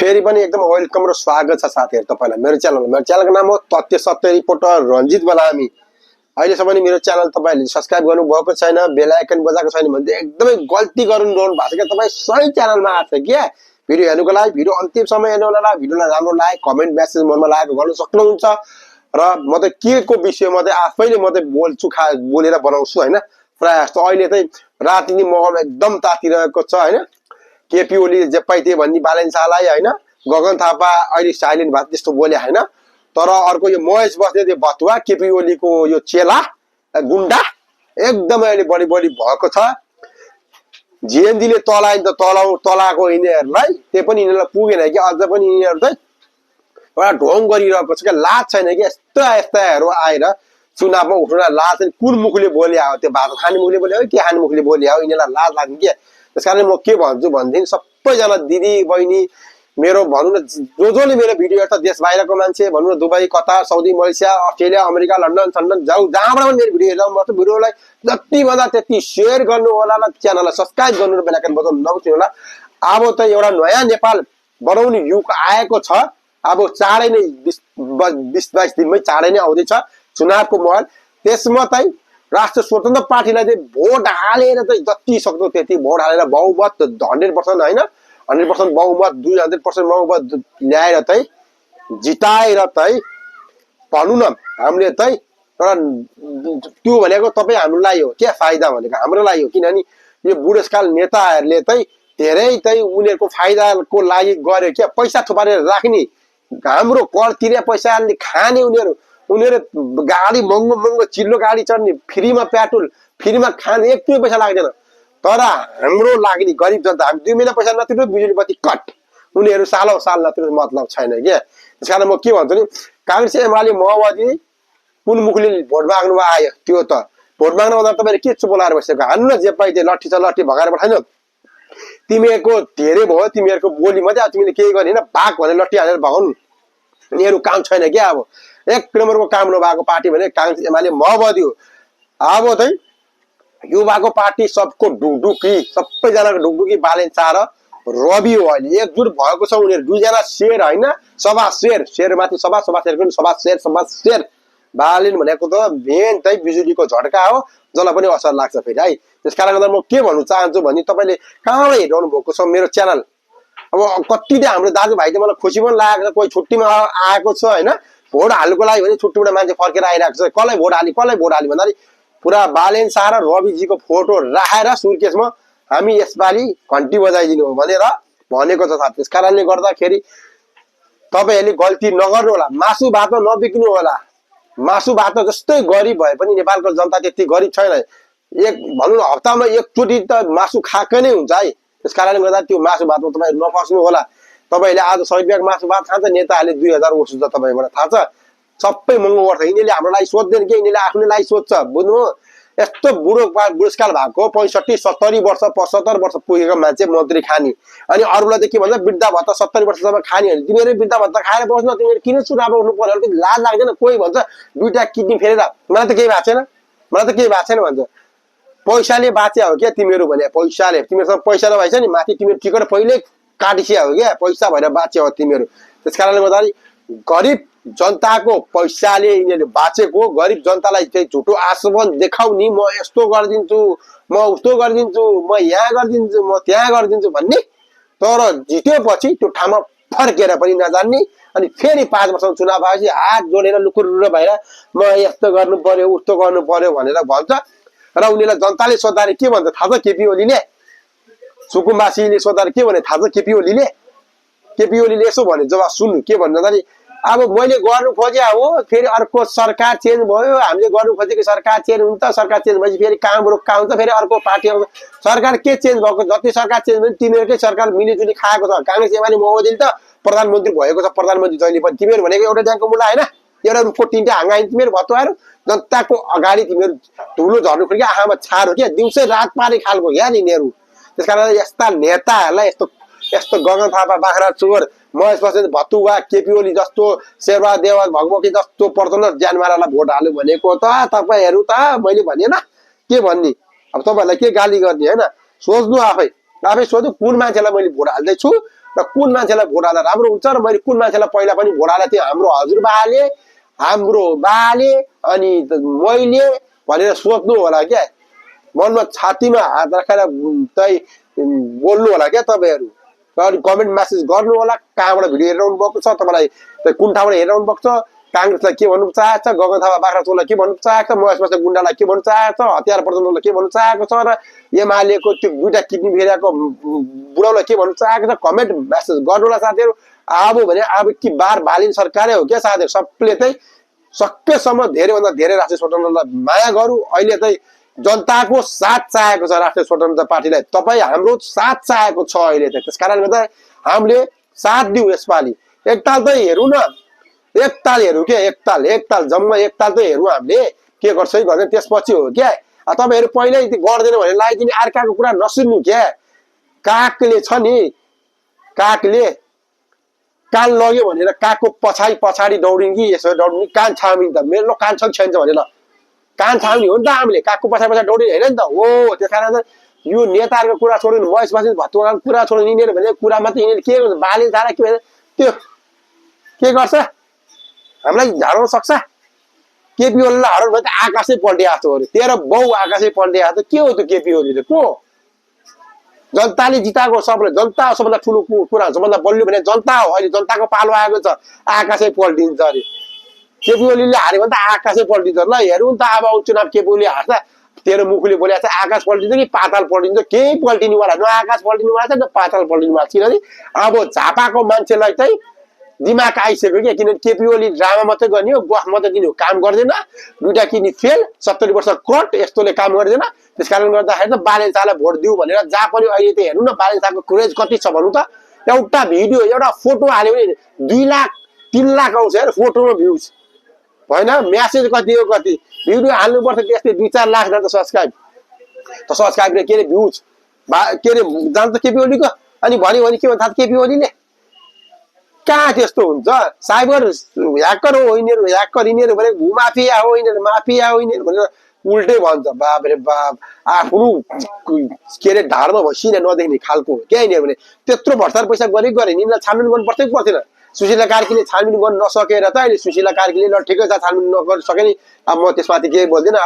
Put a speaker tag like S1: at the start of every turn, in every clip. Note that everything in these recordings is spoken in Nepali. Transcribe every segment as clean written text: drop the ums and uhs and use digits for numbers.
S1: फेरि पनि एकदम वेलकम र स्वागत छ साथीहरु तपाईलाई मेरो च्यानलको नाम हो तथ्य सत्य रिपोर्टर रञ्जित बलामी। अहिलेसम्म मेरो च्यानल तपाईले सब्स्क्राइब गर्नु भएको छैन, बेल आइकन बजाएको छैन भने एकदमै गल्ती गर्नु भएको छ। तपाई सही च्यानलमा आछ के भिडियो हेर्नुको लागि भिडियो अन्तिमसम्म हेर्नु होला। भिडियोलाई राम्रो लाइक कमेन्ट मेसेज मनमा लागेको गर्न सक्नुहुन्छ र म त के को विषयमा त आफैले म त बोल्छु बोलेर बनाउँछु हैन। प्राय जस्तो अहिले चाहिँ राजनीति माहौल एकदम तातिरहेको छ हैन। केपी ओली जे पाइते भन्ने बालेन्सालाई हैन, गगन थापा अहिले साइलेन्ट भए त्यस्तो बोले हैन। तर अर्को यो महेश बस्ने त्यो भतुवा केपी ओलीको यो चेला गुण्डा एकदमै अहिले बढी भएको छ। जीएनडीले तलाइन त तलाको यिनीहरुलाई त्यो पनि यिनीहरुलाई पुगेन कि अझ पनि यिनीहरु चाहिँ एउटा ढोङ गरिरहेको छ के लाज छैन कि यस्ताहरु आएर चुनावमा उठ्न लाज छैन। कुन मुखले बोले आयो त्यो भात खाने मुखले बोले हो के खाने मुखले बोले आयो यिनीहरुलाई लाज लाग्छ के। त्यसकारण म के भन्छु भन्दिन सबैजना दिदी बहिनी मेरो भन्नु न जसले मेरो भिडियो हेर्छ देश बाहिरको मान्छे भन्नु न Dubai Qatar Saudi Malaysia Australia America London सन्डन जाऊ जहाँबाट पनि मेरो भिडियो हेर्दा म भिडियोलाई जति भन्दा त्यति शेयर गर्नु होला र च्यानललाई सब्स्क्राइब गर्नु र बेल आइकन बजाउनु नबिर्सनु होला। अब त एउटा नयाँ नेपाल बनाउने युग आएको छ। अब चाँडै नै 20-22 दिनमै चाँडै नै आउँदैछ चुनावको महल। त्यसमा चाहिँ राष्ट्रिय स्वतन्त्र पार्टीलाई चाहिँ भोट हालेर चाहिँ जति सक्दो त्यति भोट हालेर बहुमत 100% हैन 100% बहुमत 200% बहुमत ल्याएर चाहिँ जिताएर चाहिँ भनौँ न हामीले चाहिँ त्यो भनेको तपाईँ हाम्रो लागि हो के फाइदा भनेको हाम्रो लागि हो। किनभने यो बुढेसकाल नेताहरूले चाहिँ धेरै चाहिँ उनीहरूको फाइदाको लागि गरे के पैसा थुपारेर राख्ने हाम्रो कर तिरे पैसाले खाने उनीहरू गाडी महँगो चिल्लो गाडी चढ्ने फ्रीमा पेट्रोल फ्रीमा खाने एक रुपैयाँ पैसा लाग्दैन। तर हाम्रो लाग्ने गरिब जनता हामी 2 महिना पैसा नतिर्नु बिजुली बत्ती कट उनीहरू साल नतिर्नु मतलब छैन के। त्यसकारण म के भन्छु नि कांग्रेस एमाले माओवादी कुन मुखले भोट माग्नु आयो त्यो त भोट माग्नु आउँदा तपाईले के चुप लाएर बसेको हान्नु न जे पाइते लट्ठी छ लट्ठी भगाएर पठाइनु। तिमीहरूको धेरै भयो तिमीहरूको बोली मात्रै तिमीले के गर्ने हैन भाग भने लट्ठी हालेर भगाउनु यिनीहरू काम छैन के। अब एक नम्बरको काम नभएको पार्टी भने कांग्रेस एमाले माओवादी हो। अब चाहिँ युवाको पार्टी सबको ढुकढुकी सबैजनाको ढुकढुकी बालेन्सा र रवि हो। अहिले एकजुट भएको छ उनीहरू दुईजना शेर हैन सभा शेर माथि सभा शेर बालेन भनेको त मेन चाहिँ बिजुलीको झड्का हो जसलाई पनि असर लाग्छ फेरि है। त्यसकारण गर्दा म के भन्नु चाहन्छु भने तपाईले कहाँबाट हेरिरहनु भएको छ मेरो च्यानल। अब कति त हाम्रो दाजुभाइ चाहिँ मलाई खुसी पनि लागेको छ कोही छुट्टीमा आएको छ हैन भोट हाल्नुको लागि भने छुट्टीबाट मान्छे फर्केर आइरहेको छ कसलाई भोट हाली भन्दाखेरि पुरा बालेन्सा र रविजीको फोटो राखेर सुर्केसमा हामी यसपालि घन्टी बजाइदिनु हो भनेर भनेको छ साथी। त्यसकारणले गर्दाखेरि तपाईहरुले गल्ती नगर्नु होला। मासु भात नबिक्नु होला। मासु भात जस्तै गरिब भए पनि नेपालको जनता त्यति गरिब छैन। एक भनौँ न हप्तामा एकचोटि त मासु खाएकै नै हुन्छ है। त्यसकारणले गर्दा त्यो मासु भातमा तपाईहरु नफस्नु होला। तपाईहरुले आज 100 रुपैयाँको मासु भात खान्छ नेताहरूले 2000 वसुल्छ तपाईबाट थाहा छ। सबै महँगो गर्छ यिनीले हाम्रो लागि सोध्दैन के यिनीले आफ्नो लागि सोध्छ बुझ्नु। यस्तो बुढेसकाल भएको 65-70 वर्ष 75 वर्ष पुगेको मान्छे मन्त्री खानी अनि अरूलाई त के भन्छ वृद्धा भत्ता 70 वर्षसम्म खानी भने तिमीहरु वृद्धा भत्ता खाएर बस्न तिमीहरु किन चुनाव उठ्नु पर्यो अलिकति लाज लाग्दैन। कोही भन्छ दुईटा किडनी फेरेर मलाई त केही भएको छैन भन्छ। पैसाले बाँचे हो क्या तिमीहरु भने पैसाले तिमीहरुसँग पैसा नभएछ नि माथि तिमीहरु टिकट पहिले काटिसिया हो क्या पैसा भएर बाँचे हो तिमीहरु। त्यसकारणले गर्दाखेरि गरिब जनताको पैसाले यिनीहरुले बाँचेको गरिब जनतालाई चाहिँ झुटो आश्वासन देखाउने म यस्तो गर्दिन्छु म उस्तो गर्दिन्छु म यहाँ गर्दिन्छु म त्यहाँ गर्दिन्छु भन्ने तर जितेपछि त्यो ठाउँमा फर्केर पनि नजान्ने अनि फेरि 5 वर्षमा चुनाव आएपछि हात जोडेर लुकुर भएर म यस्तो गर्नु पर्यो उस्तो गर्नु पर्यो भनेर भन्छ र उनीलाई जनताले सोध्दा के भन्छ थाहा छ केपी ओलीले सुकुम्बासीले सोध्दा के भने थाहा छ केपी ओलीले यसो भने जवाफ सुन्नु के भन्दाखेरि अब मैले गर्नु खोजे हो फेरि अर्को सरकार चेन्ज भयो हामीले गर्नु खोजेको सरकार चेन्ज हुन्छ सरकार चेन्ज भएपछि फेरि काम रोक्का हुन्छ फेरि अर्को पार्टी आउँछ सरकार के चेन्ज भएको जति सरकार चेन्ज भयो तिमीहरुकै सरकार मिलिजुली खाएको छ। कांग्रेस एमाले माओवादीले त प्रधानमन्त्री भएको छ प्रधानमन्त्री जहिले पनि तिमीहरु भनेको एउटा ड्याङको मुला हैन एउटा रुखको तीनटा हाँगाइन तिमीहरु भतुवाहरु जनताको अगाडि तिमीहरु धुलो झर्नु खोजेको आँखामा छार हो क्या दिउँसै रात पारे खालको यार यिनीहरु। त्यसकारण यस्ता नेताहरुलाई यस्तो गगन थापा बाख्रा चोर महेश बस्नेत भतुवा केपी ओली जस्तो शेरबहादुर देवाल भगवती जस्तो पर्दैन ज्यानमारालाई भोट हाल्नु भनेको त तपाईहरु त मैले भनेन के भन्ने। अब तपाईहरुलाई के गाली गर्ने हैन सोच्नु आफै सोध्नु कुन मान्छेलाई मैले भोट हाल्दै छु र कुन मान्छेलाई भोट हाल्दा राम्रो हुन्छ र मैले कुन मान्छेलाई पहिला पनि भोट हालेको थिएँ हाम्रो हजुरबाले हाम्रो बाले अनि मैले भनेर सोच्नु होला क्या मनमा छातीमा हात राखेर चाहिँ बोल्नु होला क्या तपाईँहरू अनि कमेन्ट मेसेज गर्नु होला कहाँबाट भिडियो हेरिरहनु भएको छ तपाईँलाई कुन ठाउँबाट हेरिरहनु भएको छ काङ्ग्रेसलाई के भन्नु चाहेको छ गगन थापा बाख्राकोटलाई के भन्नु चाहेको छ महेश बस्ने गुन्डालाई के भन्नु चाहेको छ हतियार प्रचण्डलाई के भन्नु चाहेको छ र एमालेको त्यो दुईटा किडनी फेरिएको बुढाउलाई के भन्नु चाहेको छ कमेन्ट मेसेज गर्नु होला साथीहरू अब भने अब कि बार बालिन सरकारै हो क्या साथीहरू सबले चाहिँ सकेसम्म धेरैभन्दा धेरै राष्ट्रिय स्वतन्त्रलाई माया गरौँ अहिले चाहिँ जनताको साथ चाहेको छ राष्ट्रिय स्वतन्त्र पार्टीलाई तपाईँ हाम्रो साथ चाहेको छ अहिले चाहिँ त्यस कारणले गर्दा हामीले साथ दिउँ यसपालि एकताल त हेरौँ न एकताल हेरौँ क्या एकताल जम्मा एकताल त हेरौँ हामीले के गर्छ है गर्दैन त्यसपछि हो क्या तपाईँहरू पहिल्यै गर्दैन भने लगाइदिने अर्काको कुरा नसुन्नु क्या कागले छ नि कागले कान लग्यो भनेर कागको पछाडि दौडिन् कि यसो दौडिने कान छामिन् त मेरो कान छ छैन भनेर कान छाम्ने हो नि त हामीले कागको पछाडि दौडिने होइन नि त हो त्यस कारण यो नेताहरूको कुरा छोड्नु महेश बस्ने भत्तुवाको कुरा छोड्नु यिनीहरू भने कुरा मात्रै यिनीहरू के गर्छ बाली धारा के भन्छ त्यो के गर्छ हामीलाई हराउन सक्छ केपी ओलीलाई हराउनु भने त आकाशै पल्टिआएको छ अरे तेरो बाउ आकाशै पल्टिआएको त के हो त्यो केपी ओली त को जनताले जिताएको सबले जनता सबभन्दा ठुलो कुरा सबभन्दा बलियो भने जनता हो अहिले जनताको पालो आएको छ आकाशै पल्टिन्छ अरे केपी ओलीले हार्यो भने त आकाशै पल्टिन्छ ल हेरौँ त अब चुनाव केपी ओली हार्छ तेरो मुखले बोलेको छ आकाश पल्टिन्छ कि पाताल पल्टिन्छ केही पल्टिनुवाला न आकाश पल्टिनुवाला छ न पाताल पल्टिनुवाला छ किनभने अब झापाको मान्छेलाई चाहिँ दिमाग आइसक्यो क्या किनभने केपी ओली ड्रामा मात्रै गर्ने हो गफ मात्रै दिने हो काम गर्दैन दुईटा किडनी फेल 70 वर्ष कट यस्तोले काम गर्दैन त्यस कारण गर्दाखेरि त बालेन शाहलाई भोट दिउँ भनेर जहाँ पनि अहिले त हेर्नु न बालेन शाहको क्रेज कति छ भन्नु त एउटा भिडियो एउटा फोटो हाल्यो भने 2 लाख 3 लाख आउँछ यार फोटोमा भ्युज होइन म्यासेज कति हो कति भिडियो हाल्नुपर्छ त्यस्तै 2-4 लाख जान्छ सब्सक्राइब के अरे भ्युज के अरे जान्छ केपी ओलीको अनि भन्यो भने के भन्छ केपी ओलीले कहाँ त्यस्तो हुन्छ साइबर ह्याकर हो यिनीहरू भने भूमाफिया हो यिनीहरू माफिया हो यिनीहरू भनेर उल्टै भन्छ बाप रे बाप आफ्नो के अरे ढाडमा भइसिने नदेख्ने खालको क्या यिनीहरू भने त्यत्रो भर्सार पैसा गरे यिनीहरूलाई छानबिन गर्नु पर्छ कि पर्दैन सुशीला कार्कीले छानबिन गर्न नसकेर त अहिले सुशीला कार्कीले ल ठिकै छ छानबिन नगर्न सके नि अब म त्यसमाथि केही बोल्दिनँ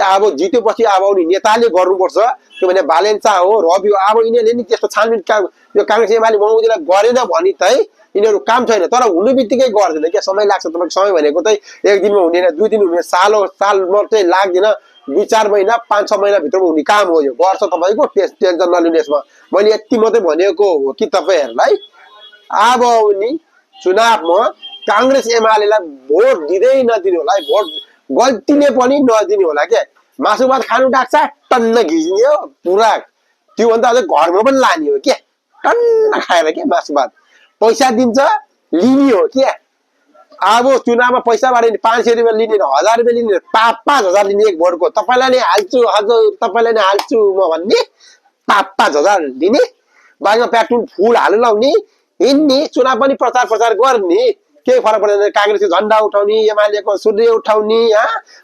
S1: अब जितेपछि अब आउने नेताले गर्नुपर्छ त्यो भने बालेन शाह हो रवि हो अब यिनीहरूले नि त्यस्तो छानबिन यो काङ्ग्रेस एमाले माओवादीलाई गरेन भने त यिनीहरू काम छैन तर हुनु बित्तिकै गर्दैन क्या समय लाग्छ तपाईँको समय भनेको चाहिँ 1 दिनमा हुँदैन 2 दिन हुने साल मात्रै लाग्दैन 2-4 महिना 5-6 महिना भित्रमा हुने काम हो यो गर्छ तपाईँको टेन्सन नलिनु यसमा मैले यति मात्रै भनेको हो कि तपाईँहरूलाई अब आउने चुनावमा काङ्ग्रेस एमालेलाई भोट दिँदै नदिनु होला भोट गल्तीले पनि नदिनु होला क्या मासुभात खानु डाक्छ टन्न घिच्ने हो पुरा त्योभन्दा अझै घरमा पनि लाने हो क्या टन्न खाएर क्या मासुभात पैसा दिन्छ लिने हो क्या अब चुनावमा पैसा बारे 500 रुपियाँ लिने 1000 रुपियाँ लिने 5,000 लिने एक भोटको तपाईँलाई नै हाल्छु हजुर तपाईँलाई नै हाल्छु म भन्ने 5,000 लिने बाइकमा पेट्रोल फुल हाल्नु लाउने हिँड्ने चुनाव पनि प्रचार गर्ने केही फरक पर्दैन काङ्ग्रेसको झन्डा उठाउने एमालेको सूर्य उठाउने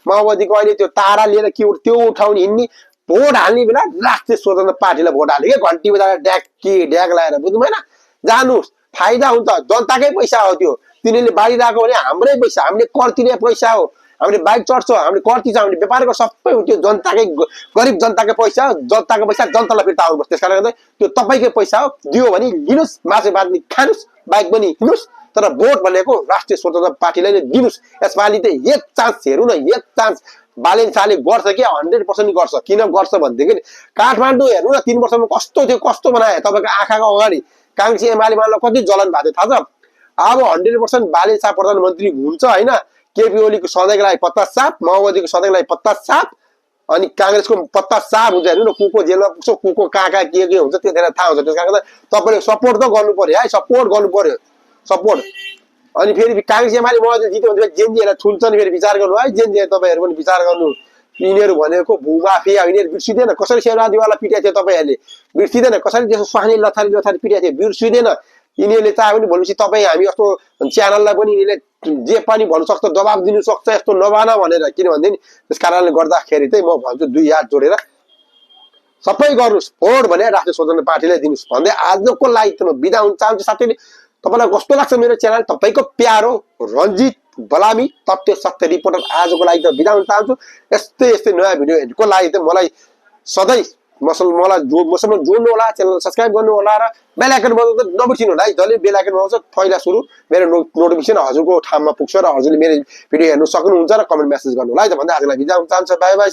S1: माओवादीको अहिले त्यो तारा लिएर के त्यो उठाउने हिँड्ने भोट हाल्ने बेला राष्ट्रिय स्वतन्त्र पार्टीलाई भोट हाल्ने क्या घन्टी बजाएर ड्याग लगाएर बुझ्नु भएन जानुहोस् फाइदा हुन्छ जनताकै पैसा हो त्यो तिनीहरूले बाँडिरहेको भने हाम्रै पैसा हामीले कर तिर्ने पैसा हो हामीले बाइक चढ्छौँ हामीले कर तिर्छौँ हामीले व्यापार गर्छौँ सबै त्यो जनताकै गरिब जनताकै पैसा हो जनताको पैसा जनतालाई फिर्ता आउनुपर्छ त्यस कारणले त्यो तपाईँकै पैसा हो दियो भने लिनुहोस् मासु भात खानुहोस् बाइक पनि किन्नुहोस् तर भोट भनेको राष्ट्रिय स्वतन्त्र पार्टीलाई नै दिनुहोस् यसपालि चाहिँ एक चान्स हेरौँ न एक चान्स बालेन शाहले गर्छ कि 100% गर्छ किन गर्छ भनेदेखि काठमाडौँ हेर्नु न 3 वर्षमा कस्तो थियो कस्तो बनाए तपाईँको आँखाको अगाडि काङ्ग्रेस एमालेमालाई कति जलन भएको थियो थाहा छ अब 100% बालेन शाह प्रधानमन्त्री हुन्छ होइन केपी ओलीको सधैँको लागि पत्ता साफ माओवादीको सधैँको लागि पत्ता साफ अनि काङ्ग्रेसको पत्ता साफ हुन्छ हेर्नु न को जेलमा पुग्छ को कहाँ के हुन्छ त्यतिखेर थाहा हुन्छ त्यस कारण तपाईँले सपोर्ट त गर्नु पर्यो है सपोर्ट गर्नु पर्यो सपोर्ट अनि फेरि काङ्ग्रेस एमाले माओवादी जित्यो भने जेनजीहरूलाई छुन्छ नि फेरि विचार गर्नु है जेनजी तपाईँहरू पनि विचार गर्नु यिनीहरू भनेको भूमाफिया यिनीहरू बिर्सिँदैन कसरी शेरबहादुरवाला पिटाएको थियो तपाईँहरूले बिर्सिँदैन कसरी त्यसो सुहानी लथारी पिटाएको थियो बिर्सिँदैन यिनीहरूले चाह्यो भने भनेपछि तपाईँ हामी यस्तो च्यानललाई पनि यिनीहरूले जे पनि भन्नु सक्छ दबाब दिनु सक्छ यस्तो नबाना भनेर किन भन्दैन त्यस कारणले गर्दाखेरि चाहिँ म भन्छु 2 हात जोडेर सबै गर्नुहोस्, भोट भने राष्ट्रिय स्वतन्त्र पार्टीलाई दिनुहोस् भन्दै आजको लागि त म बिदा हुन चाहन्छु साथीले। तपाईँलाई कस्तो लाग्छ मेरो च्यानल? तपाईँको प्यारो रञ्जित बलामी तथ्य सत्य रिपोर्टर आजको लागि त बिदा हुन चाहन्छु। यस्तै यस्तै नयाँ भिडियोहरूको लागि त मलाई सधैँ मलाई मसँग जोड्नु होला, च्यानल सब्सक्राइब गर्नु होला र बेल आइकन बजाउन नबिर्सिनु होला है। जसले बेल आइकन बजाउँछ पहिला सुरु मेरो नोटिफिकेसन हजुरको ठाउँमा पुग्छ र हजुरले मेरो भिडियो हेर्नु सक्नुहुन्छ र कमेन्ट मेसेज गर्नु होला है त भन्दै आजलाई बिदा हुन चाहन्छु। By by.